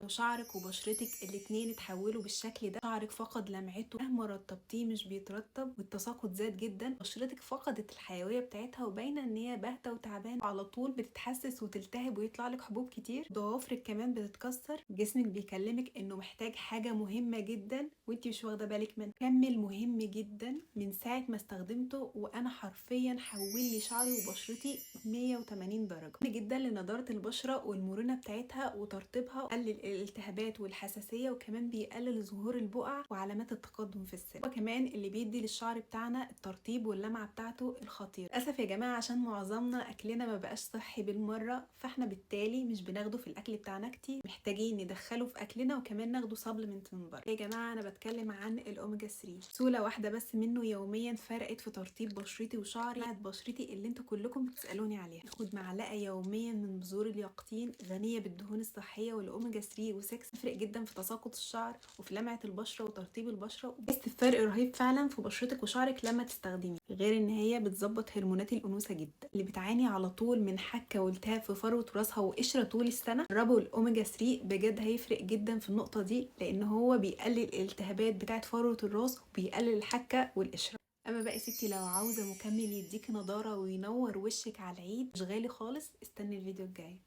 لو شعرك وبشرتك الاتنين اتحولوا بالشكل ده، شعرك فقد لمعته مهما رطبتيه مش بيترطب والتساقط زاد جدا، بشرتك فقدت الحيويه بتاعتها وباينه ان هي باهته وتعبانه، على طول بتتحسس وتلتهب ويطلع لك حبوب كتير، ضوافرك كمان بتتكسر، جسمك بيكلمك انه محتاج حاجه مهمه جدا وانتي مش واخده بالك منها. كمل مهم جدا من ساعه ما استخدمته وانا حرفيا حول لي شعري وبشرتي 180 درجه جدا لنضاره البشره والمرونه بتاعتها وترطيبها، قلل الالتهابات والحساسيه، وكمان بيقلل ظهور البقع وعلامات التقدم في السن، وكمان اللي بيدي للشعر بتاعنا الترطيب واللمعه بتاعته الخطيره. للاسف يا جماعه عشان معظمنا اكلنا ما بقاش صحي بالمره، فاحنا بالتالي مش بناخده في الاكل بتاعنا كتير، محتاجين ندخله في اكلنا وكمان ناخده سبلمنت من بره. يا جماعه انا بتكلم عن الاوميجا 3، سوله واحده بس منه يوميا فرقت في ترطيب بشرتي وشعري، بشرتي اللي انتوا كلكم بتسالوني عليها. خد معلقه يوميا من بذور اليقطين غنيه بالدهون الصحيه والاوميجا 3 و6، تفرق جدا في تساقط الشعر وفي لمعه البشره وترطيب البشره، وبس فرق رهيب فعلا في بشرتك وشعرك لما تستخدميه، غير ان هي بتظبط هرمونات الانوثه جدا. اللي بتعاني على طول من حكه والتهاب في فروه راسها وقشره طول السنه، جربوا الاوميجا 3 بجد هيفرق جدا في النقطه دي، لان هو بيقلل الالتهابات بتاعه فروه الراس وبيقلل الحكه والقشره. اما بقى ستي لو عاوزه مكمل يديكي نضاره وينور وشك على العيد، مش غالي خالص، استني الفيديو الجاي.